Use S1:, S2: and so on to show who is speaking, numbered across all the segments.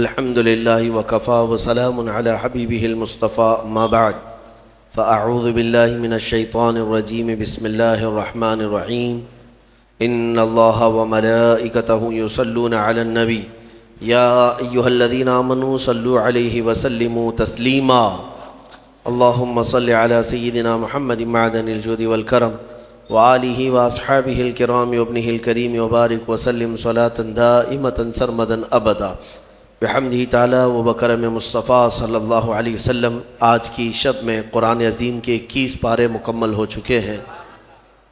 S1: الحمد لله وكفى وسلام على حبيبه المصطفى أما بعد فأعوذ بالله من الشيطان الرجيم بسم الله الرحمن الرحيم إن الله وملائكته يصلون على النبي يا أيها الذين آمنوا صلوا عليه وسلموا تسليما اللهم صل على سيدنا محمد معدن الجود والكرم وآله وأصحابه الكرام وابنه الكريم وبارك وسلم صلاة دائمة سرمدا أبدا بحمدہ تعالی و بکرم مصطفیٰ صلی اللہ علیہ وسلم۔ آج کی شب میں قرآن عظیم کے 21 پارے مکمل ہو چکے ہیں۔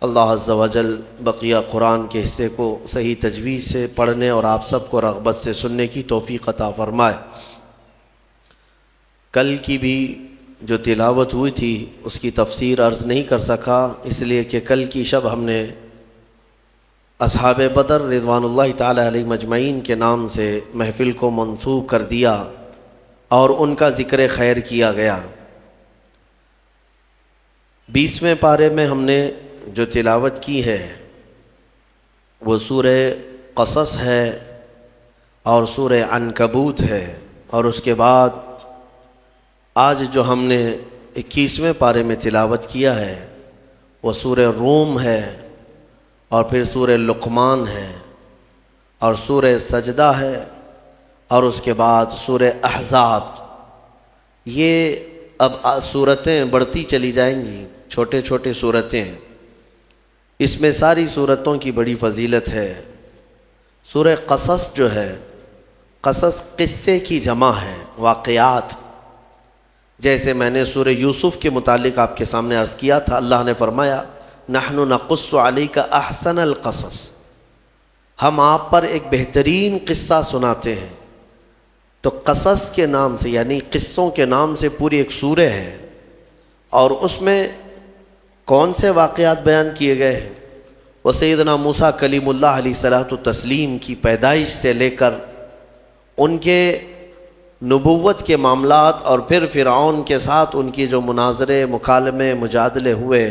S1: اللہ عز و جل بقیہ قرآن کے حصے کو صحیح تجوید سے پڑھنے اور آپ سب کو رغبت سے سننے کی توفیق عطا فرمائے۔ کل کی بھی جو تلاوت ہوئی تھی اس کی تفسیر عرض نہیں کر سکا، اس لیے کہ کل کی شب ہم نے اصحاب بدر رضوان اللہ تعالی علیہ مجمعین کے نام سے محفل کو منسوب کر دیا اور ان کا ذکر خیر کیا گیا۔ 20ویں پارے میں ہم نے جو تلاوت کی ہے وہ سورہ قصص ہے اور سورہ عنکبوت ہے، اور اس کے بعد آج جو ہم نے 21ویں پارے میں تلاوت کیا ہے وہ سورہ روم ہے، اور پھر سورہ لقمان ہے، اور سورہ سجدہ ہے، اور اس کے بعد سورہ احزاب۔ یہ اب سورتیں بڑھتی چلی جائیں گی، چھوٹے چھوٹے سورتیں۔ اس میں ساری سورتوں کی بڑی فضیلت ہے۔ سورہ قصص جو ہے، قصص قصے کی جمع ہے، واقعات۔ جیسے میں نے سورہ یوسف کے متعلق آپ کے سامنے عرض کیا تھا، اللہ نے فرمایا نحن نقص علیک احسن القصص، ہم آپ پر ایک بہترین قصہ سناتے ہیں۔ تو قصص کے نام سے یعنی قصوں کے نام سے پوری ایک سورہ ہے، اور اس میں کون سے واقعات بیان کیے گئے ہیں؟ وہ سیدنا موسیٰ کلیم اللہ علیہ الصلوۃ والتسلیم کی پیدائش سے لے کر ان کے نبوت کے معاملات، اور پھر فرعون کے ساتھ ان کی جو مناظرے، مکالمے، مجادلے ہوئے،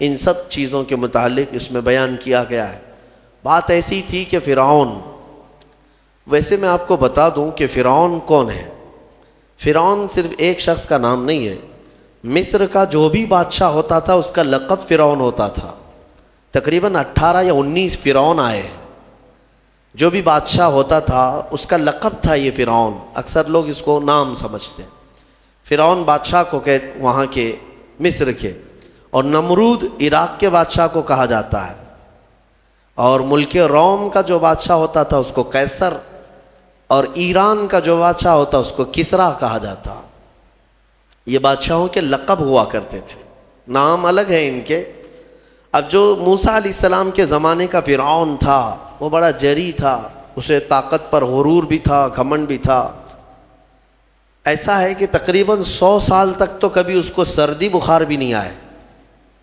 S1: ان سب چیزوں کے متعلق اس میں بیان کیا گیا ہے۔ بات ایسی تھی کہ فرعون، ویسے میں آپ کو بتا دوں کہ فرعون کون ہے۔ فرعون صرف ایک شخص کا نام نہیں ہے۔ مصر کا جو بھی بادشاہ ہوتا تھا اس کا لقب فرعون ہوتا تھا۔ تقریباً 18 یا 19 فرعون آئے ہیں۔ جو بھی بادشاہ ہوتا تھا اس کا لقب تھا یہ فرعون، اکثر لوگ اس کو نام سمجھتے ہیں۔ فرعون بادشاہ کو کہ وہاں کے مصر کے، اور نمرود عراق کے بادشاہ کو کہا جاتا ہے، اور ملک روم کا جو بادشاہ ہوتا تھا اس کو قیصر، اور ایران کا جو بادشاہ ہوتا اس کو کسریٰ کہا جاتا۔ یہ بادشاہوں کے لقب ہوا کرتے تھے، نام الگ ہے ان کے۔ اب جو موسیٰ علیہ السلام کے زمانے کا فرعون تھا وہ بڑا جری تھا، اسے طاقت پر غرور بھی تھا، گھمنڈ بھی تھا۔ ایسا ہے کہ تقریباً 100 سال تک تو کبھی اس کو سردی بخار بھی نہیں آئے،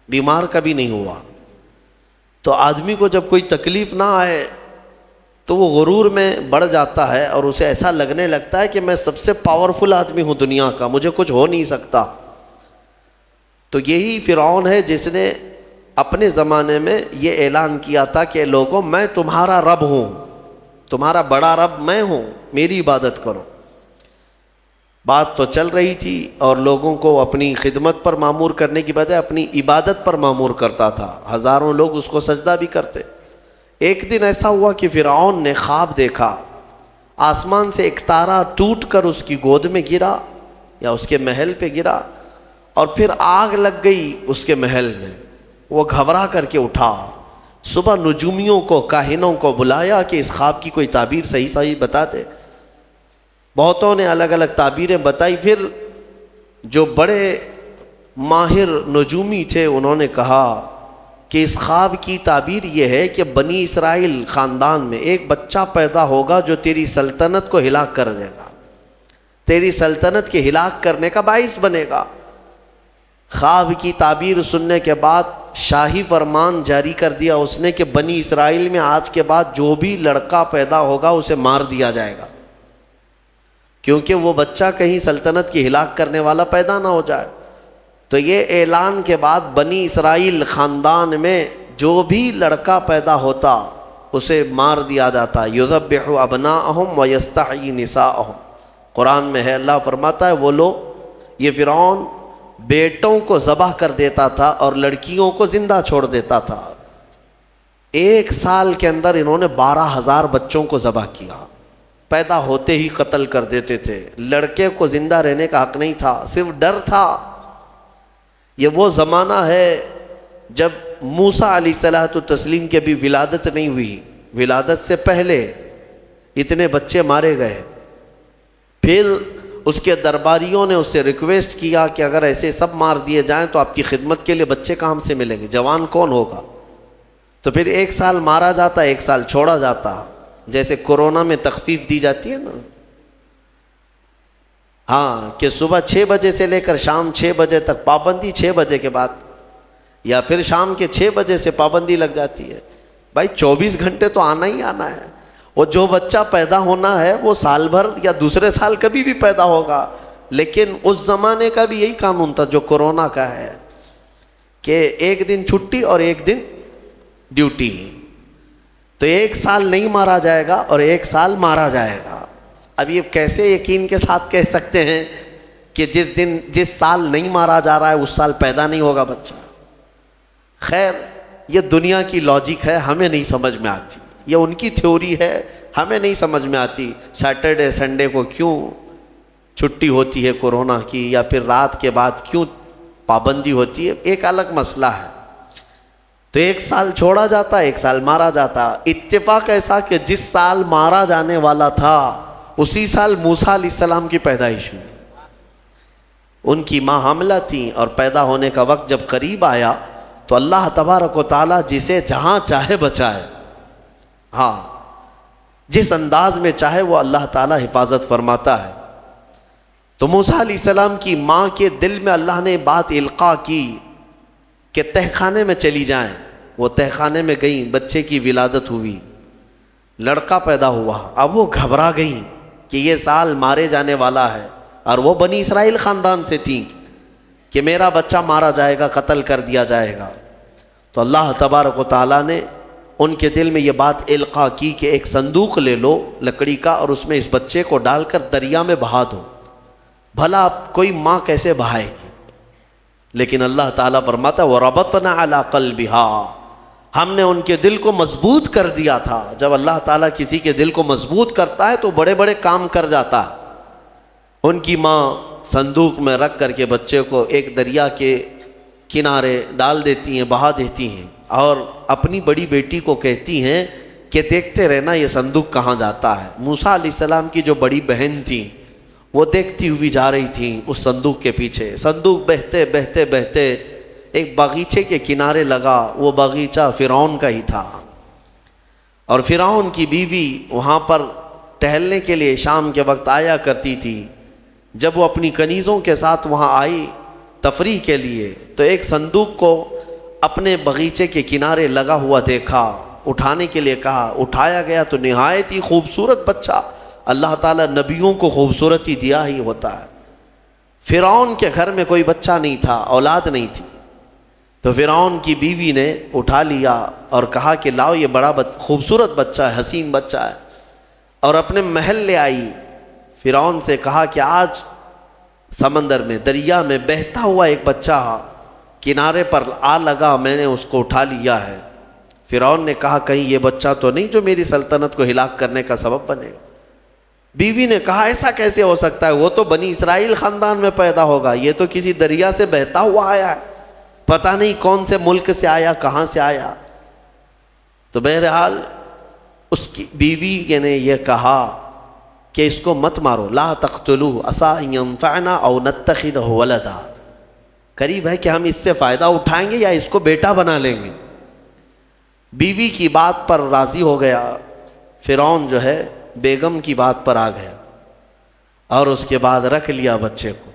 S1: بیمار کبھی نہیں ہوا۔ تو آدمی کو جب کوئی تکلیف نہ آئے تو وہ غرور میں بڑھ جاتا ہے، اور اسے ایسا لگنے لگتا ہے کہ میں سب سے پاورفل آدمی ہوں دنیا کا، مجھے کچھ ہو نہیں سکتا۔ تو یہی فرعون ہے جس نے اپنے زمانے میں یہ اعلان کیا تھا کہ لوگوں میں تمہارا رب ہوں، تمہارا بڑا رب میں ہوں، میری عبادت کرو۔ بات تو چل رہی تھی، اور لوگوں کو اپنی خدمت پر معمور کرنے کی بجائے اپنی عبادت پر معمور کرتا تھا۔ ہزاروں لوگ اس کو سجدہ بھی کرتے۔ ایک دن ایسا ہوا کہ فرعون نے خواب دیکھا، آسمان سے ایک تارا ٹوٹ کر اس کی گود میں گرا یا اس کے محل پہ گرا، اور پھر آگ لگ گئی اس کے محل میں۔ وہ گھبرا کر کے اٹھا، صبح نجومیوں کو، کاہنوں کو بلایا کہ اس خواب کی کوئی تعبیر صحیح بتا دے۔ بہتوں نے الگ الگ تعبیریں بتائی۔ پھر جو بڑے ماہر نجومی تھے انہوں نے کہا کہ اس خواب کی تعبیر یہ ہے کہ بنی اسرائیل خاندان میں ایک بچہ پیدا ہوگا جو تیری سلطنت کو ہلاک کر دے گا، تیری سلطنت کے ہلاک کرنے کا باعث بنے گا۔ خواب کی تعبیر سننے کے بعد شاہی فرمان جاری کر دیا اس نے کہ بنی اسرائیل میں آج کے بعد جو بھی لڑکا پیدا ہوگا اسے مار دیا جائے گا، کیونکہ وہ بچہ کہیں سلطنت کی ہلاک کرنے والا پیدا نہ ہو جائے۔ تو یہ اعلان کے بعد بنی اسرائیل خاندان میں جو بھی لڑکا پیدا ہوتا اسے مار دیا جاتا۔ یذبح ابناءہم ویستحیی نساءہم، قرآن میں ہے، اللہ فرماتا ہے وہ لوگ، یہ فرعون بیٹوں کو ذبح کر دیتا تھا اور لڑکیوں کو زندہ چھوڑ دیتا تھا۔ 1 سال کے اندر انہوں نے 12,000 بچوں کو ذبح کیا، پیدا ہوتے ہی قتل کر دیتے تھے۔ لڑکے کو زندہ رہنے کا حق نہیں تھا، صرف ڈر تھا۔ یہ وہ زمانہ ہے جب موسیٰ علیہ الصلوۃ والتسلیم کی بھی ولادت نہیں ہوئی، ولادت سے پہلے اتنے بچے مارے گئے۔ پھر اس کے درباریوں نے اس سے ریکویسٹ کیا کہ اگر ایسے سب مار دیے جائیں تو آپ کی خدمت کے لیے بچے کہاں سے ملیں گے، جوان کون ہوگا؟ تو پھر 1 سال مارا جاتا، 1 سال چھوڑا جاتا، جیسے کورونا میں تخفیف دی جاتی ہے نا، ہاں، کہ صبح 6 بجے سے لے کر شام 6 بجے تک پابندی، 6 بجے کے بعد، یا پھر شام کے 6 بجے سے پابندی لگ جاتی ہے۔ بھائی 24 گھنٹے تو آنا ہی آنا ہے، وہ جو بچہ پیدا ہونا ہے وہ سال بھر یا دوسرے سال کبھی بھی پیدا ہوگا، لیکن اس زمانے کا بھی یہی قانون تھا جو کورونا کا ہے، کہ 1 دن چھٹی اور 1 دن ڈیوٹی۔ تو 1 سال نہیں مارا جائے گا اور 1 سال مارا جائے گا۔ اب یہ کیسے یقین کے ساتھ کہہ سکتے ہیں کہ جس سال نہیں مارا جا رہا ہے اس سال پیدا نہیں ہوگا بچہ؟ خیر، یہ دنیا کی لاجک ہے، ہمیں نہیں سمجھ میں آتی، یہ ان کی تھیوری ہے، ہمیں نہیں سمجھ میں آتی۔ سیٹرڈے سنڈے کو کیوں چھٹی ہوتی ہے کورونا کی، یا پھر رات کے بعد کیوں پابندی ہوتی ہے، ایک الگ مسئلہ ہے۔ تو 1 سال چھوڑا جاتا، 1 سال مارا جاتا۔ اتفاق ایسا کہ جس سال مارا جانے والا تھا اسی سال موسیٰ علیہ السلام کی پیدائش ہوئی۔ ان کی ماں حاملہ تھیں اور پیدا ہونے کا وقت جب قریب آیا تو اللہ تبارک و تعالیٰ جسے جہاں چاہے بچائے، ہاں، جس انداز میں چاہے وہ اللہ تعالیٰ حفاظت فرماتا ہے۔ تو موسیٰ علیہ السلام کی ماں کے دل میں اللہ نے بات القاء کی کہ تہ خانے میں چلی جائیں۔ وہ تہ خانے میں گئیں، بچے کی ولادت ہوئی، لڑکا پیدا ہوا۔ اب وہ گھبرا گئیں کہ یہ سال مارے جانے والا ہے، اور وہ بنی اسرائیل خاندان سے تھیں کہ میرا بچہ مارا جائے گا، قتل کر دیا جائے گا۔ تو اللہ تبارک و تعالیٰ نے ان کے دل میں یہ بات القاء کی کہ ایک صندوق لے لو لکڑی کا، اور اس میں اس بچے کو ڈال کر دریا میں بہا دو۔ بھلا کوئی ماں کیسے بہائے گی؟ لیکن اللہ تعالیٰ فرماتا ہے وَرَبَطْنَا عَلَىٰ قَلْبِهَا، ہم نے ان کے دل کو مضبوط کر دیا تھا۔ جب اللہ تعالیٰ کسی کے دل کو مضبوط کرتا ہے تو بڑے بڑے کام کر جاتا ہے۔ ان کی ماں صندوق میں رکھ کر کے بچے کو ایک دریا کے کنارے ڈال دیتی ہیں، بہا دیتی ہیں، اور اپنی بڑی بیٹی کو کہتی ہیں کہ دیکھتے رہنا یہ صندوق کہاں جاتا ہے۔ موسیٰ علیہ السلام کی جو بڑی بہن تھیں وہ دیکھتی ہوئی جا رہی تھیں اس صندوق کے پیچھے۔ صندوق بہتے بہتے بہتے ایک باغیچے کے کنارے لگا۔ وہ باغیچہ فرعون کا ہی تھا، اور فرعون کی بیوی وہاں پر ٹہلنے کے لیے شام کے وقت آیا کرتی تھی۔ جب وہ اپنی کنیزوں کے ساتھ وہاں آئی تفریح کے لیے تو ایک صندوق کو اپنے باغیچے کے کنارے لگا ہوا دیکھا، اٹھانے کے لیے کہا، اٹھایا گیا تو نہایت ہی خوبصورت بچہ۔ اللہ تعالیٰ نبیوں کو خوبصورتی دیا ہی ہوتا ہے۔ فرعون کے گھر میں کوئی بچہ نہیں تھا، اولاد نہیں تھی، تو فرعون کی بیوی نے اٹھا لیا اور کہا کہ لاؤ یہ بڑا خوبصورت بچہ ہے، حسین بچہ ہے، اور اپنے محل لے آئی۔ فرعون سے کہا کہ آج سمندر میں، دریا میں بہتا ہوا ایک بچہ کنارے پر آ لگا، میں نے اس کو اٹھا لیا ہے۔ فرعون نے کہا کہیں یہ بچہ تو نہیں جو میری سلطنت کو ہلاک کرنے کا سبب بنے گا؟ بیوی نے کہا ایسا کیسے ہو سکتا ہے، وہ تو بنی اسرائیل خاندان میں پیدا ہوگا، یہ تو کسی دریا سے بہتا ہوا آیا ہے، پتہ نہیں کون سے ملک سے آیا، کہاں سے آیا۔ تو بہرحال اس کی بیوی نے یہ کہا کہ اس کو مت مارو، لا تقتلوه عسى ان ينفعنا او نتخذه ولدا، قریب ہے کہ ہم اس سے فائدہ اٹھائیں گے یا اس کو بیٹا بنا لیں گے۔ بیوی کی بات پر راضی ہو گیا فرعون، جو ہے بیگم کی بات پر آ گیا، اور اس کے بعد رکھ لیا بچے کو۔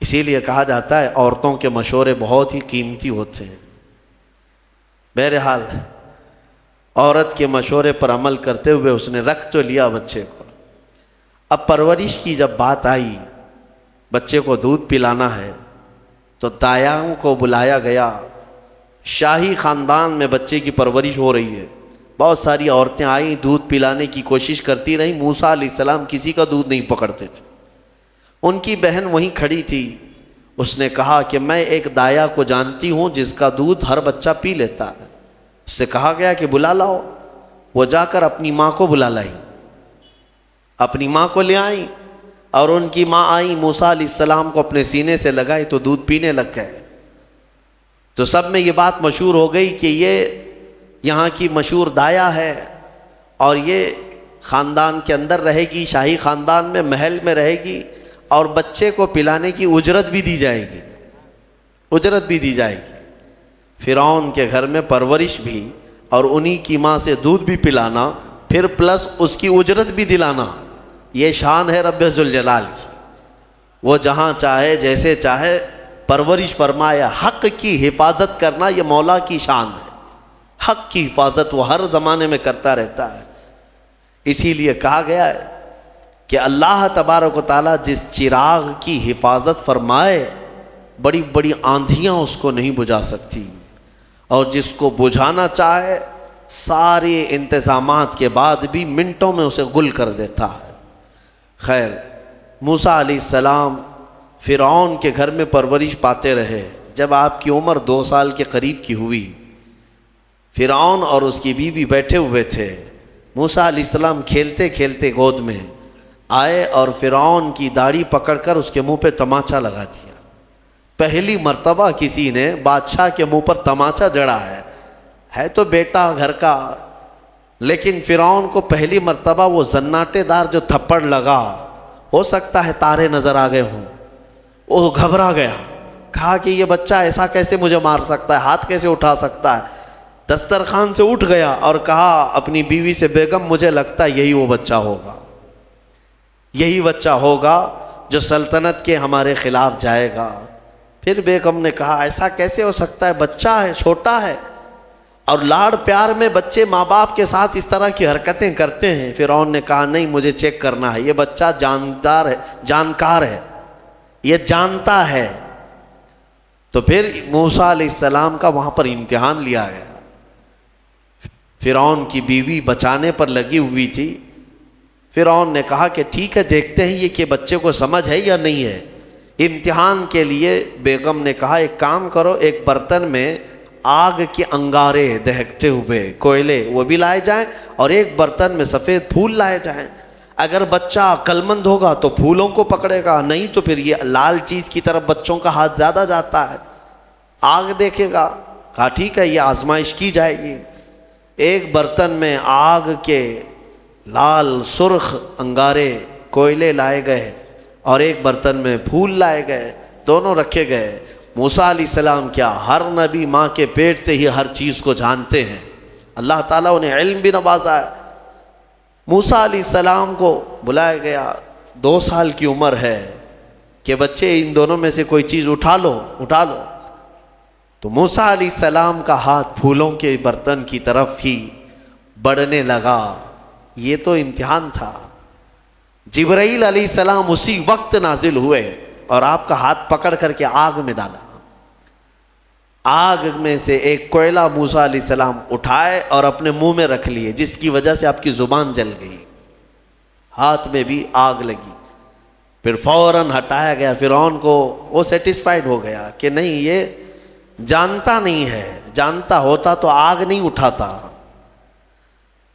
S1: اسی لیے کہا جاتا ہے عورتوں کے مشورے بہت ہی قیمتی ہوتے ہیں۔ بہرحال عورت کے مشورے پر عمل کرتے ہوئے اس نے رکھ تو لیا بچے کو۔ اب پرورش کی جب بات آئی، بچے کو دودھ پلانا ہے، تو دایاؤں کو بلایا گیا۔ شاہی خاندان میں بچے کی پرورش ہو رہی ہے، بہت ساری عورتیں آئیں، دودھ پلانے کی کوشش کرتی رہیں، موسیٰ علیہ السلام کسی کا دودھ نہیں پکڑتے تھے۔ ان کی بہن وہیں کھڑی تھی، اس نے کہا کہ میں ایک دایا کو جانتی ہوں جس کا دودھ ہر بچہ پی لیتا ہے۔ اس سے کہا گیا کہ بلا لاؤ۔ وہ جا کر اپنی ماں کو بلا لائی، اپنی ماں کو لے آئیں، اور ان کی ماں آئی، موسیٰ علیہ السلام کو اپنے سینے سے لگائی تو دودھ پینے لگ گئے۔ تو سب میں یہ بات مشہور ہو گئی کہ یہ یہاں کی مشہور دایا ہے، اور یہ خاندان کے اندر رہے گی، شاہی خاندان میں، محل میں رہے گی، اور بچے کو پلانے کی اجرت بھی دی جائے گی، اجرت بھی دی جائے گی۔ فرعون کے گھر میں پرورش بھی، اور انہی کی ماں سے دودھ بھی پلانا، پھر پلس اس کی اجرت بھی دلانا، یہ شان ہے رب ذوالجلال کی۔ وہ جہاں چاہے جیسے چاہے پرورش فرمائے، حق کی حفاظت کرنا یہ مولا کی شان ہے۔ حق کی حفاظت وہ ہر زمانے میں کرتا رہتا ہے۔ اسی لیے کہا گیا ہے کہ اللہ تبارک و تعالیٰ جس چراغ کی حفاظت فرمائے، بڑی بڑی آندھیاں اس کو نہیں بجھا سکتی، اور جس کو بجھانا چاہے سارے انتظامات کے بعد بھی منٹوں میں اسے گل کر دیتا ہے۔ خیر، موسیٰ علیہ السلام فرعون کے گھر میں پرورش پاتے رہے۔ جب آپ کی عمر 2 سال کے قریب کی ہوئی، فرعون اور اس کی بیوی بیٹھے ہوئے تھے، موسیٰ علیہ السلام کھیلتے کھیلتے گود میں آئے اور فرعون کی داڑھی پکڑ کر اس کے منہ پہ تماچا لگا دیا۔ پہلی مرتبہ کسی نے بادشاہ کے منہ پر تماچا جڑا ہے تو بیٹا گھر کا، لیکن فرعون کو پہلی مرتبہ وہ زناٹے دار جو تھپڑ لگا، ہو سکتا ہے تارے نظر آ گئے ہوں، وہ گھبرا گیا، کہا کہ یہ بچہ ایسا کیسے مجھے مار سکتا ہے، ہاتھ کیسے اٹھا سکتا ہے۔ دسترخوان سے اٹھ گیا اور کہا اپنی بیوی سے، بیگم مجھے لگتا ہے یہی وہ بچہ ہوگا، یہی بچہ ہوگا جو سلطنت کے ہمارے خلاف جائے گا۔ پھر بیگم نے کہا ایسا کیسے ہو سکتا ہے، بچہ ہے، چھوٹا ہے، اور لاڑ پیار میں بچے ماں باپ کے ساتھ اس طرح کی حرکتیں کرتے ہیں۔ فرعون نے کہا نہیں، مجھے چیک کرنا ہے، یہ بچہ جاندار ہے، جانکار ہے، یہ جانتا ہے۔ تو پھر موسیٰ علیہ السلام کا وہاں پر امتحان لیا گیا۔ فرعون کی بیوی بچانے پر لگی ہوئی تھی۔ فرعون نے کہا کہ ٹھیک ہے، دیکھتے ہیں یہ کہ بچے کو سمجھ ہے یا نہیں ہے۔ امتحان کے لیے بیگم نے کہا ایک کام کرو، ایک برتن میں آگ کے انگارے دہکتے ہوئے کوئلے وہ بھی لائے جائیں، اور ایک برتن میں سفید پھول لائے جائیں۔ اگر بچہ عقل مند ہوگا تو پھولوں کو پکڑے گا، نہیں تو پھر یہ لال چیز کی طرف بچوں کا ہاتھ زیادہ جاتا ہے، آگ دیکھے گا۔ کہا ٹھیک ہے، یہ آزمائش کی جائے گی۔ ایک برتن میں آگ کے لال سرخ انگارے کوئلے لائے گئے، اور ایک برتن میں پھول لائے گئے، دونوں رکھے گئے۔ موسیٰ علیہ السلام کیا، ہر نبی ماں کے پیٹ سے ہی ہر چیز کو جانتے ہیں، اللہ تعالیٰ انہیں علم بھی نوازا ہے۔ موسیٰ علیہ السلام کو بلایا گیا، 2 سال کی عمر ہے کہ بچے ان دونوں میں سے کوئی چیز اٹھا لو۔ تو موسیٰ علیہ السلام کا ہاتھ پھولوں کے برتن کی طرف ہی بڑھنے لگا۔ یہ تو امتحان تھا۔ جبرائیل علیہ السلام اسی وقت نازل ہوئے اور آپ کا ہاتھ پکڑ کر کے آگ میں ڈالا۔ آگ میں سے ایک کوئلہ موسیٰ علیہ السلام اٹھائے اور اپنے منہ میں رکھ لیے، جس کی وجہ سے آپ کی زبان جل گئی، ہاتھ میں بھی آگ لگی۔ پھر فوراً ہٹایا گیا۔ فرعون کو وہ سیٹسفائیڈ ہو گیا کہ نہیں، یہ جانتا نہیں ہے، جانتا ہوتا تو آگ نہیں اٹھاتا۔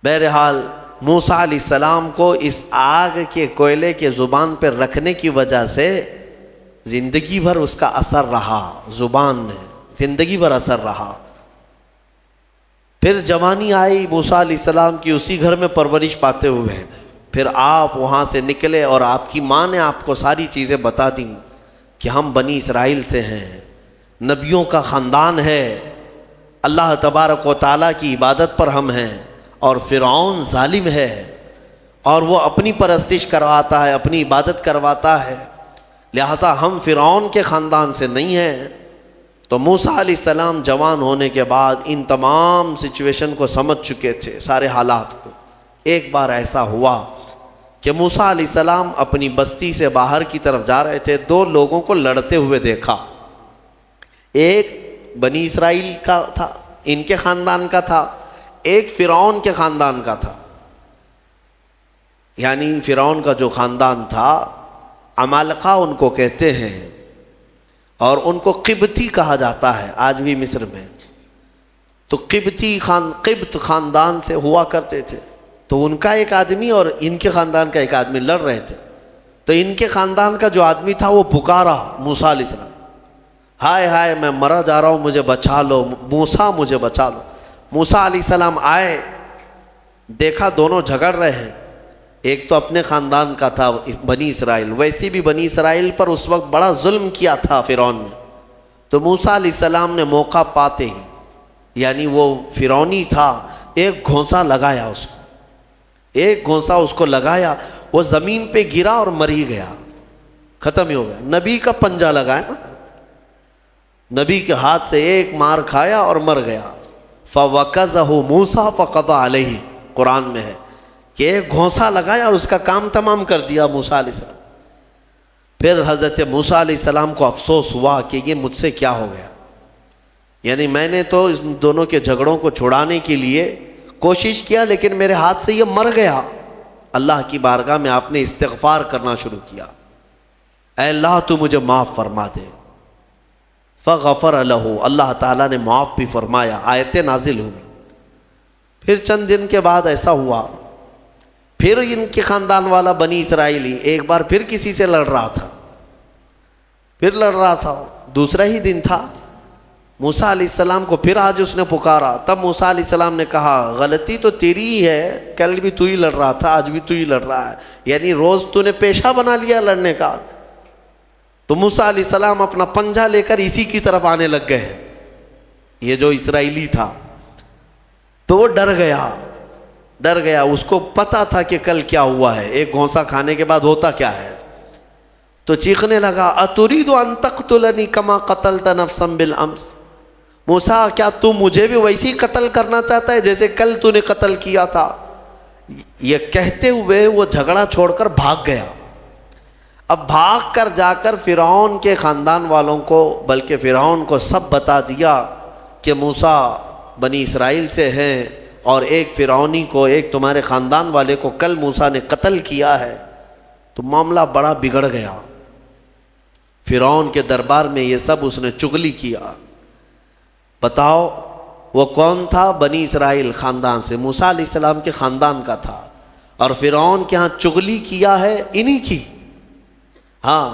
S1: بہرحال موسیٰ علیہ السلام کو اس آگ کے کوئلے کے زبان پر رکھنے کی وجہ سے زندگی بھر اس کا اثر رہا، زبان میں زندگی بھر اثر رہا۔ پھر جوانی آئی موسیٰ علیہ السلام کی، اسی گھر میں پرورش پاتے ہوئے۔ پھر آپ وہاں سے نکلے اور آپ کی ماں نے آپ کو ساری چیزیں بتا دیں کہ ہم بنی اسرائیل سے ہیں، نبیوں کا خاندان ہے، اللہ تبارک و تعالیٰ کی عبادت پر ہم ہیں، اور فرعون ظالم ہے اور وہ اپنی پرستش کرواتا ہے، اپنی عبادت کرواتا ہے، لہذا ہم فرعون کے خاندان سے نہیں ہیں۔ تو موسیٰ علیہ السلام جوان ہونے کے بعد ان تمام سچویشن کو سمجھ چکے تھے، سارے حالات کو۔ ایک بار ایسا ہوا کہ موسیٰ علیہ السلام اپنی بستی سے باہر کی طرف جا رہے تھے، 2 لوگوں کو لڑتے ہوئے دیکھا۔ ایک بنی اسرائیل کا تھا، ان کے خاندان کا تھا، ایک فرعون کے خاندان کا تھا، یعنی فرعون کا جو خاندان تھا عمالقہ ان کو کہتے ہیں، اور ان کو قبطی کہا جاتا ہے آج بھی مصر میں۔ تو قبط خاندان سے ہوا کرتے تھے، تو ان کا ایک آدمی اور ان کے خاندان کا ایک آدمی لڑ رہے تھے، تو ان کے خاندان کا جو آدمی تھا وہ پکارا موسیٰ علیہ السلام، ہائے ہائے میں مرا جا رہا ہوں، مجھے بچا لو موسیٰ، مجھے بچا لو۔ موسیٰ علیہ السلام آئے، دیکھا دونوں جھگڑ رہے ہیں، ایک تو اپنے خاندان کا تھا بنی اسرائیل، ویسے بھی بنی اسرائیل پر اس وقت بڑا ظلم کیا تھا فرعون نے، تو موسیٰ علیہ السلام نے موقع پاتے ہی، یعنی وہ فرعونی تھا، ایک گھونسا لگایا اس کو، ایک گھونسا اس کو لگایا، وہ زمین پہ گرا اور مر ہی گیا، ختم ہی ہو گیا۔ نبی کا پنجہ لگایا نا، نبی کے ہاتھ سے ایک مار کھایا اور مر گیا۔ فَوَكَزَهُ مُوسَىٰ فَقَضَىٰ عَلَيْهِ، قرآن میں ہے کہ ایک گھونسا لگایا اور اس کا کام تمام کر دیا موسیٰ علیہ السلام۔ پھر حضرت موسیٰ علیہ السلام کو افسوس ہوا کہ یہ مجھ سے کیا ہو گیا، یعنی میں نے تو اس دونوں کے جھگڑوں کو چھڑانے کے لیے کوشش کیا، لیکن میرے ہاتھ سے یہ مر گیا۔ اللہ کی بارگاہ میں آپ نے استغفار کرنا شروع کیا، اے اللہ تو مجھے معاف فرما دے۔ فغفر لہ، اللہ تعالیٰ نے معاف بھی فرمایا، آیتیں نازل ہوئی۔ پھر چند دن کے بعد ایسا ہوا، پھر ان کے خاندان والا بنی اسرائیلی ایک بار پھر کسی سے لڑ رہا تھا، دوسرا ہی دن تھا، موسیٰ علیہ السلام کو پھر آج اس نے پکارا۔ تب موسیٰ علیہ السلام نے کہا غلطی تو تیری ہی ہے، کل بھی تو ہی لڑ رہا تھا، آج بھی تو ہی لڑ رہا ہے، یعنی روز تو نے پیشہ بنا لیا لڑنے کا۔ تو موسیٰ علیہ السلام اپنا پنجہ لے کر اسی کی طرف آنے لگ گئے، یہ جو اسرائیلی تھا، تو وہ ڈر گیا، اس کو پتا تھا کہ کل کیا ہوا ہے، ایک گھونسا کھانے کے بعد ہوتا کیا ہے، تو چیخنے لگا اتريد ان تقتلني كما قتلت نفسا بالامس، موسیٰ کیا تو مجھے بھی ویسے ہی قتل کرنا چاہتا ہے جیسے کل تو نے قتل کیا تھا؟ یہ کہتے ہوئے وہ جھگڑا چھوڑ کر بھاگ گیا۔ اب بھاگ کر جا کر فرعون کے خاندان والوں کو، بلکہ فرعون کو سب بتا دیا کہ موسیٰ بنی اسرائیل سے ہیں، اور ایک فرعونی کو، ایک تمہارے خاندان والے کو کل موسیٰ نے قتل کیا ہے۔ تو معاملہ بڑا بگڑ گیا، فرعون کے دربار میں یہ سب اس نے چغلی کیا۔ بتاؤ وہ کون تھا؟ بنی اسرائیل خاندان سے، موسیٰ علیہ السلام کے خاندان کا تھا، اور فرعون کے ہاں چغلی کیا ہے انہی کی۔ ہاں،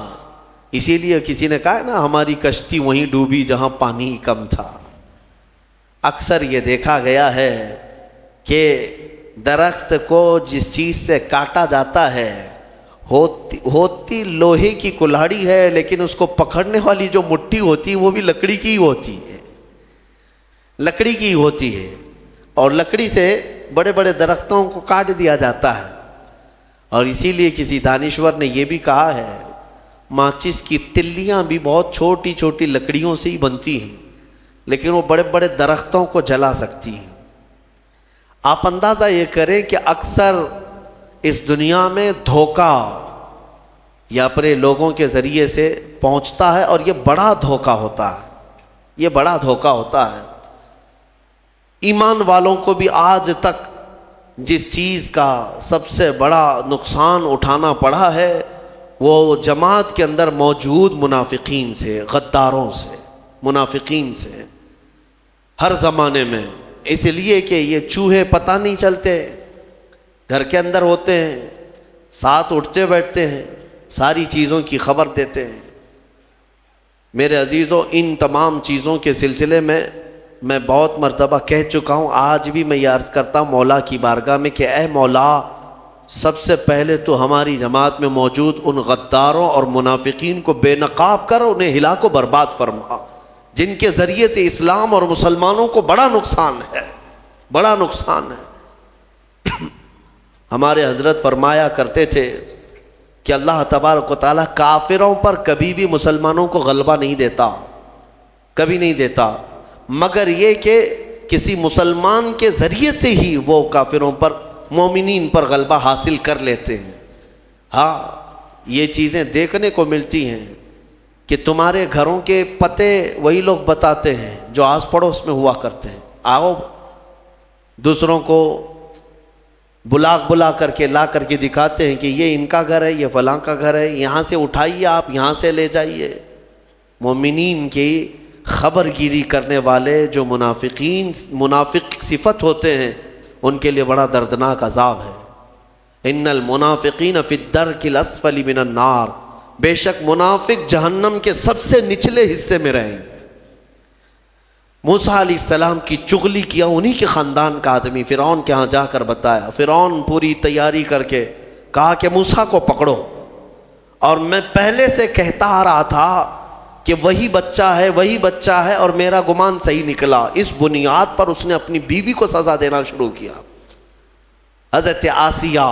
S1: اسی لیے کسی نے کہا ہے نا ہماری کشتی وہیں ڈوبی جہاں پانی کم تھا۔ اکثر یہ دیکھا گیا ہے کہ درخت کو جس چیز سے کاٹا جاتا ہے ہوتی لوہے کی کلاڑی ہے، لیکن اس کو پکڑنے والی جو مٹھی ہوتی ہے وہ بھی لکڑی کی ہوتی ہے، لکڑی کی ہوتی ہے، اور لکڑی سے بڑے بڑے درختوں کو کاٹ دیا جاتا ہے۔ اور اسی لیے کسی دانشور نے یہ بھی کہا ہے ماچس کی تلیاں بھی بہت چھوٹی چھوٹی لکڑیوں سے ہی بنتی ہیں، لیکن وہ بڑے بڑے درختوں کو جلا سکتی ہیں۔ آپ اندازہ یہ کریں کہ اکثر اس دنیا میں دھوکہ یا اپنے لوگوں کے ذریعے سے پہنچتا ہے، اور یہ بڑا دھوکہ ہوتا ہے، یہ بڑا دھوکہ ہوتا ہے۔ ایمان والوں کو بھی آج تک جس چیز کا سب سے بڑا نقصان اٹھانا پڑا ہے وہ جماعت کے اندر موجود منافقین سے، غداروں سے، منافقین سے، ہر زمانے میں، اس لیے کہ یہ چوہے پتہ نہیں چلتے، گھر کے اندر ہوتے ہیں، ساتھ اٹھتے بیٹھتے ہیں، ساری چیزوں کی خبر دیتے ہیں۔ میرے عزیزوں، ان تمام چیزوں کے سلسلے میں بہت مرتبہ کہہ چکا ہوں، آج بھی میں یہ عرض کرتا ہوں مولا کی بارگاہ میں کہ اے مولا، سب سے پہلے تو ہماری جماعت میں موجود ان غداروں اور منافقین کو بے نقاب کر انہیں ہلاک و برباد فرما، جن کے ذریعے سے اسلام اور مسلمانوں کو بڑا نقصان ہے، بڑا نقصان ہے۔ ہمارے حضرت فرمایا کرتے تھے کہ اللہ تبارک و تعالیٰ کافروں پر کبھی بھی مسلمانوں کو غلبہ نہیں دیتا، کبھی نہیں دیتا، مگر یہ کہ کسی مسلمان کے ذریعے سے ہی وہ کافروں پر، مومنین پر غلبہ حاصل کر لیتے ہیں۔ ہاں، یہ چیزیں دیکھنے کو ملتی ہیں کہ تمہارے گھروں کے پتے وہی لوگ بتاتے ہیں جو آس پڑوس میں ہوا کرتے ہیں۔ آؤ دوسروں کو بلا کر کے لا کر کے دکھاتے ہیں کہ یہ ان کا گھر ہے، یہ فلاں کا گھر ہے، یہاں سے اٹھائیے، آپ یہاں سے لے جائیے۔ مومنین کی خبر گیری کرنے والے جو منافق صفت ہوتے ہیں، ان کے لیے بڑا دردناک عذاب ہے۔ ان المنافقین فی الدرک الاسفل من النار، بے شک منافق جہنم کے سب سے نچلے حصے میں رہیں گے۔ موسیٰ علیہ السلام کی چغلی کیا انہی کے خاندان کا آدمی فرعون کے ہاں جا کر بتایا۔ فرعون پوری تیاری کر کے کہا کہ موسیٰ کو پکڑو، اور میں پہلے سے کہتا آ رہا تھا کہ وہی بچہ ہے اور میرا گمان صحیح نکلا۔ اس بنیاد پر اس نے اپنی بیوی کو سزا دینا شروع کیا، حضرت آسیہ۔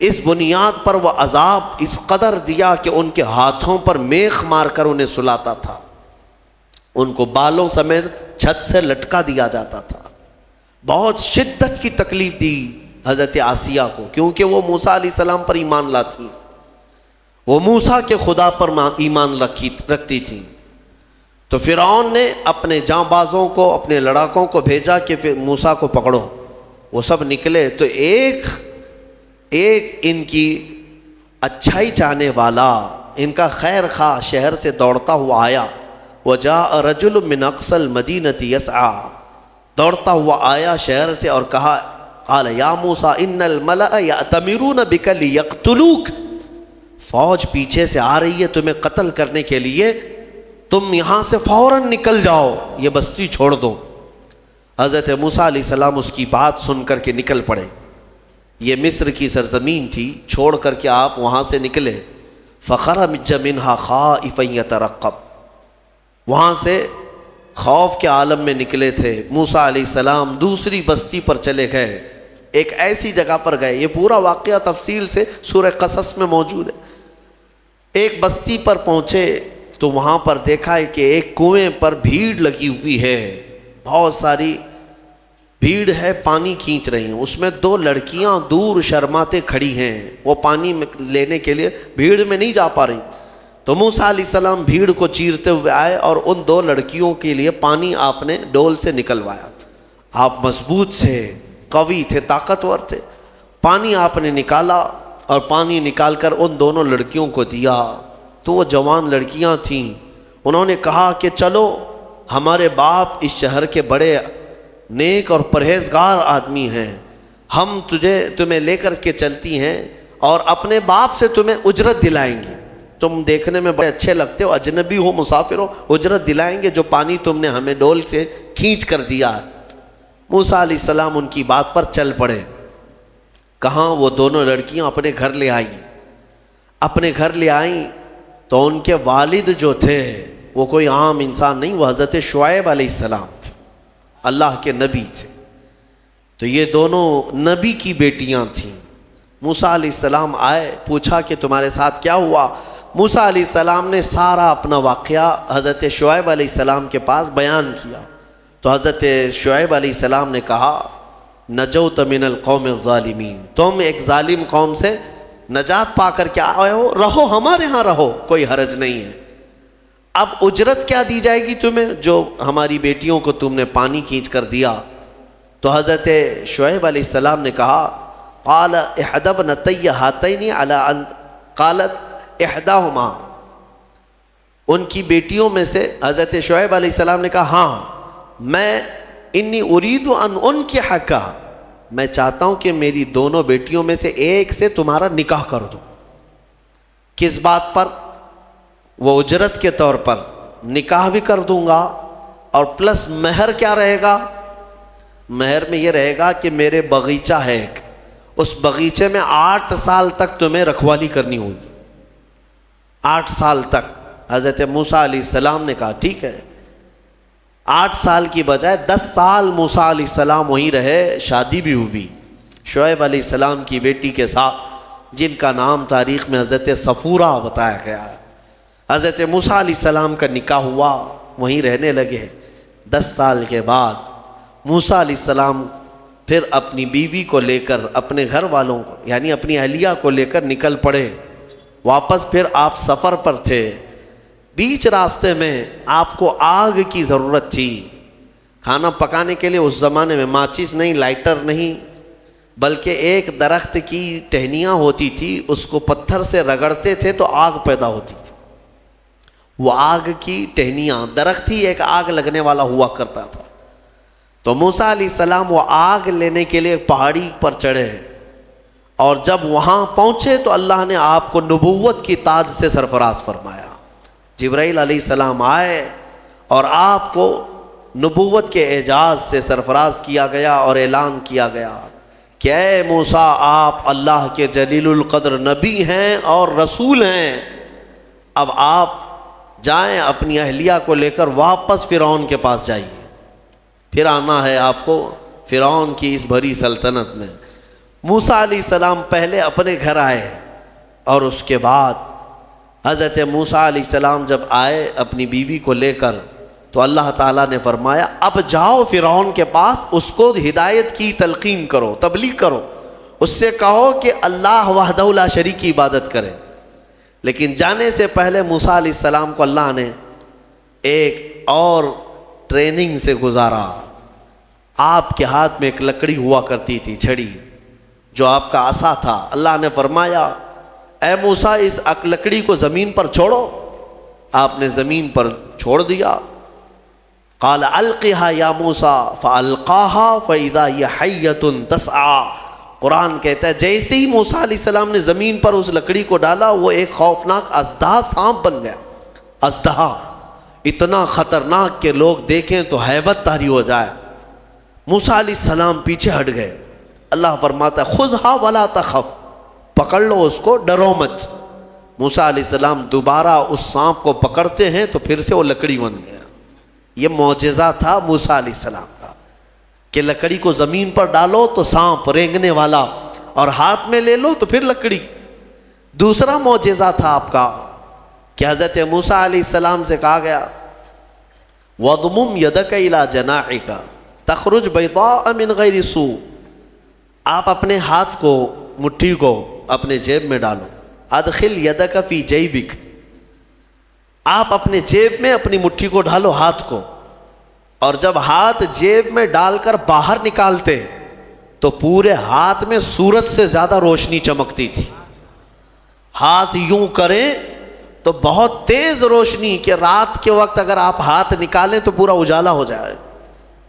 S1: اس بنیاد پر وہ عذاب اس قدر دیا کہ ان کے ہاتھوں پر میخ مار کر انہیں سلاتا تھا، ان کو بالوں سمیت چھت سے لٹکا دیا جاتا تھا۔ بہت شدت کی تکلیف دی حضرت آسیہ کو، کیونکہ وہ موسیٰ علیہ السلام پر ایمان لاتی، وہ موسیٰ کے خدا پر ایمان رکھتی تھی۔ تو فرعون نے اپنے جاں بازوں کو، اپنے لڑاکوں کو بھیجا کہ موسیٰ کو پکڑو۔ وہ سب نکلے تو ایک ان کی اچھائی چاہنے والا، ان کا خیر خواہ شہر سے دوڑتا ہوا آیا۔ وجاء رجل من اقصى المدینة یسعی، دوڑتا ہوا آیا شہر سے اور کہا، قال یا موسیٰ ان الملأ یأتمرون بک لیقتلوک، فوج پیچھے سے آ رہی ہے تمہیں قتل کرنے کے لیے، تم یہاں سے فوراً نکل جاؤ، یہ بستی چھوڑ دو۔ حضرت موسیٰ علیہ السلام اس کی بات سن کر کے نکل پڑے۔ یہ مصر کی سرزمین تھی، چھوڑ کر کے آپ وہاں سے نکلے۔ فخرج منها خائفا یترقب، وہاں سے خوف کے عالم میں نکلے تھے۔ موسیٰ علیہ السلام دوسری بستی پر چلے گئے، ایک ایسی جگہ پر گئے، یہ پورا واقعہ تفصیل سے سورہ قصص میں موجود ہے۔ ایک بستی پر پہنچے تو وہاں پر دیکھا ہے کہ ایک کنویں پر بھیڑ لگی ہوئی ہے، بہت ساری بھیڑ ہے، پانی کھینچ رہی ہیں۔ اس میں دو لڑکیاں دور شرماتے کھڑی ہیں، وہ پانی لینے کے لیے بھیڑ میں نہیں جا پا رہی۔ تو موسیٰ علیہ السلام بھیڑ کو چیرتے ہوئے آئے اور ان دو لڑکیوں کے لیے پانی آپ نے ڈول سے نکلوایا۔ آپ مضبوط تھے، قوی تھے، طاقتور تھے۔ پانی آپ نے نکالا اور پانی نکال کر ان دونوں لڑکیوں کو دیا۔ تو وہ جوان لڑکیاں تھیں، انہوں نے کہا کہ چلو، ہمارے باپ اس شہر کے بڑے نیک اور پرہیزگار آدمی ہیں، ہم تمہیں لے کر کے چلتی ہیں اور اپنے باپ سے تمہیں اجرت دلائیں گے، تم دیکھنے میں بڑے اچھے لگتے ہو، اجنبی ہو، مسافر ہو، اجرت دلائیں گے جو پانی تم نے ہمیں ڈول سے کھینچ کر دیا ہے۔ موسیٰ علیہ السلام ان کی بات پر چل پڑے۔ کہاں؟ وہ دونوں لڑکیاں اپنے گھر لے آئیں۔ اپنے گھر لے آئیں تو ان کے والد جو تھے وہ کوئی عام انسان نہیں، وہ حضرت شعیب علیہ السلام تھے، اللہ کے نبی تھے۔ تو یہ دونوں نبی کی بیٹیاں تھیں۔ موسیٰ علیہ السلام آئے، پوچھا کہ تمہارے ساتھ کیا ہوا؟ موسیٰ علیہ السلام نے سارا اپنا واقعہ حضرت شعیب علیہ السلام کے پاس بیان کیا۔ تو حضرت شعیب علیہ السلام نے کہا، نجوت من القوم الظالمین، تم ایک ظالم قوم سے نجات پا کر کے آئے ہو، رہو ہمارے ہاں، رہو، کوئی حرج نہیں ہے۔ اب اجرت کیا دی جائے گی تمہیں جو ہماری بیٹیوں کو تم نے پانی کھینچ کر دیا؟ تو حضرت شعیب علیہ السلام نے کہا، قال احدى ابنتي هاتين على ان قالت احداهما، ان کی بیٹیوں میں سے حضرت شعیب علیہ السلام نے کہا، ہاں میں انی اريد ان انكحك، میں چاہتا ہوں کہ میری دونوں بیٹیوں میں سے ایک سے تمہارا نکاح کر دوں۔ کس بات پر؟ وہ اجرت کے طور پر نکاح بھی کر دوں گا، اور پلس مہر کیا رہے گا؟ مہر میں یہ رہے گا کہ میرے باغیچہ ہے ایک، اس باغیچے میں 8 سال تک تمہیں رکھوالی کرنی ہوگی، 8 سال تک۔ حضرت موسیٰ علیہ السلام نے کہا ٹھیک ہے۔ 8 سال کی بجائے 10 سال موسیٰ علیہ السلام وہیں رہے، شادی بھی ہوئی شعیب علیہ السلام کی بیٹی کے ساتھ، جن کا نام تاریخ میں حضرت صفورہ بتایا گیا ہے۔ حضرت موسیٰ علیہ السلام کا نکاح ہوا، وہیں رہنے لگے۔ 10 سال کے بعد موسیٰ علیہ السلام پھر اپنی بیوی کو لے کر، اپنے گھر والوں کو یعنی اپنی اہلیہ کو لے کر نکل پڑے واپس۔ پھر آپ سفر پر تھے، بیچ راستے میں آپ کو آگ کی ضرورت تھی، کھانا پکانے کے لیے اس زمانے میں ماچس نہیں، لائٹر نہیں، بلکہ ایک درخت کی ٹہنیاں ہوتی تھی، اس کو پتھر سے رگڑتے تھے تو آگ پیدا ہوتی تھی. وہ آگ کی ٹہنیاں، درخت ہی ایک آگ لگنے والا ہوا کرتا تھا. تو موسیٰ علیہ السلام وہ آگ لینے کے لیے پہاڑی پر چڑھے، اور جب وہاں پہنچے تو اللہ نے آپ کو نبوت کی تاج سے سرفراز فرمایا. جبرائیل علیہ السلام آئے اور آپ کو نبوت کے اعجاز سے سرفراز کیا گیا اور اعلان کیا گیا کہ اے موسیٰ، آپ اللہ کے جلیل القدر نبی ہیں اور رسول ہیں. اب آپ جائیں، اپنی اہلیہ کو لے کر واپس فرعون کے پاس جائیے، پھر آنا ہے آپ کو فرعون کی اس بھری سلطنت میں. موسیٰ علیہ السلام پہلے اپنے گھر آئے، اور اس کے بعد حضرت موسیٰ علیہ السلام جب آئے اپنی بیوی کو لے کر، تو اللہ تعالیٰ نے فرمایا اب جاؤ فرعون کے پاس، اس کو ہدایت کی تلقین کرو، تبلیغ کرو، اس سے کہو کہ اللہ وحدہ لا شریک کی عبادت کرے. لیکن جانے سے پہلے موسیٰ علیہ السلام کو اللہ نے ایک اور ٹریننگ سے گزارا. آپ کے ہاتھ میں ایک لکڑی ہوا کرتی تھی، چھڑی، جو آپ کا عصا تھا. اللہ نے فرمایا اے موسیٰ، اس لکڑی کو زمین پر چھوڑو. آپ نے زمین پر چھوڑ دیا. قال القها یا موسیٰ فالقاها فاذا هي حیۃ تسعى. قرآن کہتا ہے جیسے ہی موسیٰ علیہ السلام نے زمین پر اس لکڑی کو ڈالا، وہ ایک خوفناک اژدہا سانپ بن گیا. اژدہا اتنا خطرناک کہ لوگ دیکھیں تو ہیبت طاری ہو جائے. موسیٰ علیہ السلام پیچھے ہٹ گئے. اللہ فرماتا ہے خذها ولا تخف، پکڑ لو اس کو، ڈرو مت. موسیٰ علیہ السلام دوبارہ اس سانپ کو پکڑتے ہیں تو پھر سے وہ لکڑی بن گیا. یہ معجزہ تھا موسیٰ علیہ السلام کا کہ لکڑی کو زمین پر ڈالو تو سانپ رینگنے والا، اور ہاتھ میں لے لو تو پھر لکڑی. دوسرا معجزہ تھا آپ کا کہ حضرت موسیٰ علیہ السلام سے کہا گیا وَضْمُمْ يَدَكَ إِلَى جَنَاحِكَ تَخْرُجْ بَيْضَاءَ مِنْ غَيْرِ سُوءٍ. آپ اپنے ہاتھ کو، مٹھی کو اپنے جیب میں ڈالو. ادخل یدک فی جیبک، آپ اپنے جیب میں اپنی مٹھی کو ڈالو، ہاتھ کو، اور جب ہاتھ جیب میں ڈال کر باہر نکالتے تو پورے ہاتھ میں سورج سے زیادہ روشنی چمکتی تھی. ہاتھ یوں کریں تو بہت تیز روشنی کہ رات کے وقت اگر آپ ہاتھ نکالیں تو پورا اجالا ہو جائے.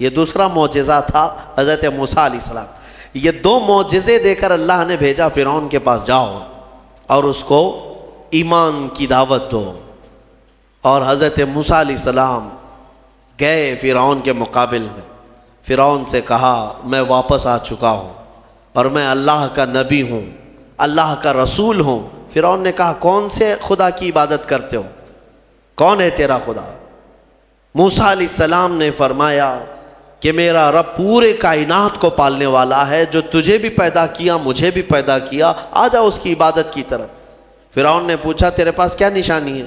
S1: یہ دوسرا معجزہ تھا حضرت موسیٰ علیہ السلام. یہ دو معجزے دے کر اللہ نے بھیجا فرعون کے پاس، جاؤ اور اس کو ایمان کی دعوت دو. اور حضرت موسیٰ علیہ السلام گئے فرعون کے مقابل میں. فرعون سے کہا میں واپس آ چکا ہوں اور میں اللہ کا نبی ہوں، اللہ کا رسول ہوں. فرعون نے کہا کون سے خدا کی عبادت کرتے ہو، کون ہے تیرا خدا؟ موسیٰ علیہ السلام نے فرمایا کہ میرا رب پورے کائنات کو پالنے والا ہے، جو تجھے بھی پیدا کیا مجھے بھی پیدا کیا، آ جا اس کی عبادت کی طرف. فرعون نے پوچھا تیرے پاس کیا نشانی ہے؟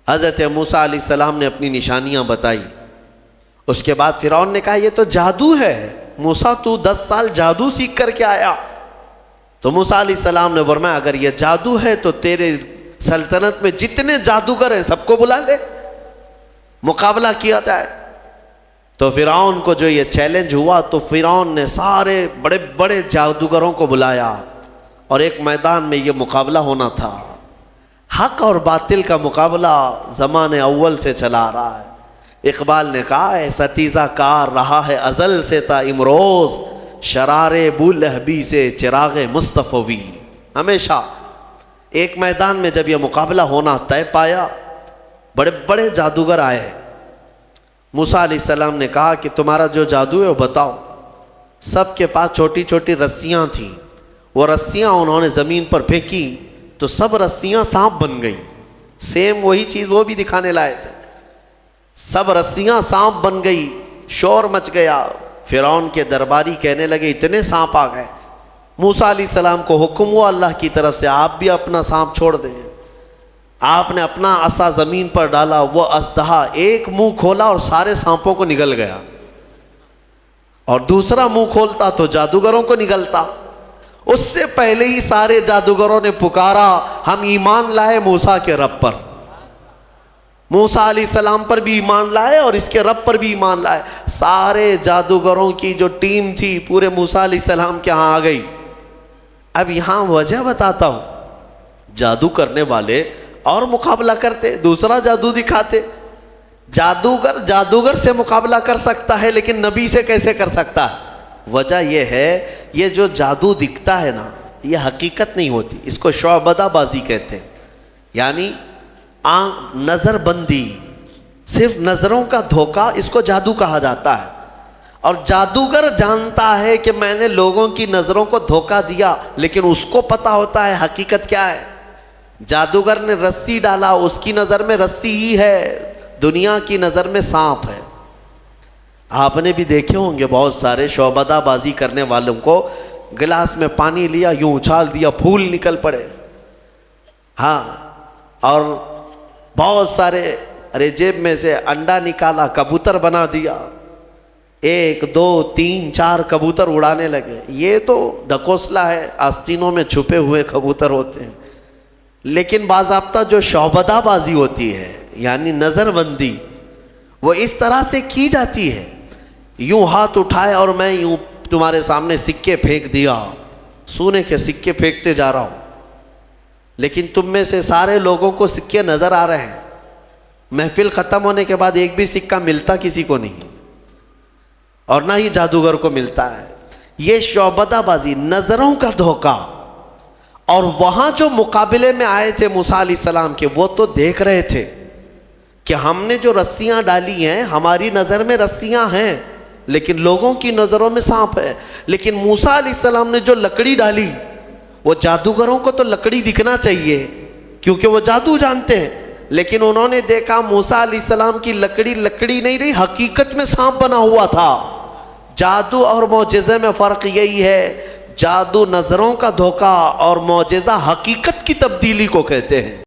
S1: حضرت موسیٰ علیہ السلام نے اپنی نشانیاں بتائی. اس کے بعد فرعون نے کہا یہ تو جادو ہے، موسیٰ تو 10 سال جادو سیکھ کر کے آیا. تو موسیٰ علیہ السلام نے فرمایا اگر یہ جادو ہے تو تیرے سلطنت میں جتنے جادوگر ہیں سب کو بلا لے، مقابلہ کیا جائے. تو فرعون کو جو یہ چیلنج ہوا تو فرعون نے سارے بڑے بڑے جادوگروں کو بلایا اور ایک میدان میں یہ مقابلہ ہونا تھا. حق اور باطل کا مقابلہ زمانے اول سے چلا آ رہا ہے. اقبال نے کہا ہے ستیزہ کار رہا ہے ازل سے تا امروز، شرار بولہبی سے چراغ مصطفی. ہمیشہ ایک میدان میں جب یہ مقابلہ ہونا طے پایا، بڑے بڑے جادوگر آئے. موسیٰ علیہ السلام نے کہا کہ تمہارا جو جادو ہے وہ بتاؤ. سب کے پاس چھوٹی چھوٹی رسیاں تھیں. وہ رسیاں انہوں نے زمین پر پھینکی تو سب رسیاں سانپ بن گئیں. سیم وہی چیز وہ بھی دکھانے لائے تھے. سب رسیاں سانپ بن گئی، شور مچ گیا. فرعون کے درباری کہنے لگے اتنے سانپ آ گئے. موسیٰ علیہ السلام کو حکم ہوا اللہ کی طرف سے آپ بھی اپنا سانپ چھوڑ دیں. آپ نے اپنا عصا زمین پر ڈالا، وہ اژدہا ایک منہ کھولا اور سارے سانپوں کو نگل گیا، اور دوسرا منہ کھولتا تو جادوگروں کو نگلتا. اس سے پہلے ہی سارے جادوگروں نے پکارا ہم ایمان لائے موسیٰ کے رب پر. موسیٰ علیہ السلام پر بھی ایمان لائے اور اس کے رب پر بھی ایمان لائے. سارے جادوگروں کی جو ٹیم تھی پورے موسیٰ علیہ السلام کے ہاں آ گئی. اب یہاں وجہ بتاتا ہوں. جادو کرنے والے اور مقابلہ کرتے, دوسرا جادو دکھاتے. جادوگر سے مقابلہ کر سکتا ہے لیکن نبی سے کیسے کر سکتا ہے؟ وجہ یہ ہے, یہ جو جادو دکھتا ہے نا یہ حقیقت نہیں ہوتی. اس کو شعبدہ بازی کہتے ہیں, یعنی نظر بندی, صرف نظروں کا دھوکہ, اس کو جادو کہا جاتا ہے. اور جادوگر جانتا ہے کہ میں نے لوگوں کی نظروں کو دھوکہ دیا, لیکن اس کو پتا ہوتا ہے حقیقت کیا ہے. جادوگر نے رسی ڈالا, اس کی نظر میں رسی ہی ہے, دنیا کی نظر میں سانپ ہے. آپ نے بھی دیکھے ہوں گے بہت سارے شعبدہ بازی کرنے والوں کو, گلاس میں پانی لیا یوں اچھال دیا پھول نکل پڑے. ہاں, اور بہت سارے, ارے جیب میں سے انڈا نکالا کبوتر بنا دیا, 1 2 3 4 کبوتر اڑانے لگے. یہ تو ڈھکوسلا ہے, آستینوں میں چھپے ہوئے کبوتر ہوتے ہیں. لیکن باضابطہ جو شعبدہ بازی ہوتی ہے یعنی نظر بندی, وہ اس طرح سے کی جاتی ہے. یوں ہاتھ اٹھائے اور میں یوں تمہارے سامنے سکے پھینک دیا, سونے کے سکے پھینکتے جا رہا ہوں, لیکن تم میں سے سارے لوگوں کو سکے نظر آ رہے ہیں. محفل ختم ہونے کے بعد ایک بھی سکہ ملتا کسی کو نہیں, اور نہ ہی جادوگر کو ملتا ہے. یہ شعبدہ بازی, نظروں کا دھوکہ. اور وہاں جو مقابلے میں آئے تھے موسیٰ علیہ السلام کے, وہ تو دیکھ رہے تھے کہ ہم نے جو رسیاں ڈالی ہیں ہماری نظر میں رسیاں ہیں لیکن لوگوں کی نظروں میں سانپ ہے. لیکن موسیٰ علیہ السلام نے جو لکڑی ڈالی, وہ جادوگروں کو تو لکڑی دکھنا چاہیے کیونکہ وہ جادو جانتے ہیں, لیکن انہوں نے دیکھا موسیٰ علیہ السلام کی لکڑی لکڑی نہیں رہی, حقیقت میں سانپ بنا ہوا تھا. جادو اور معجزے میں فرق یہی ہے, جادو نظروں کا دھوکہ اور معجزہ حقیقت کی تبدیلی کو کہتے ہیں.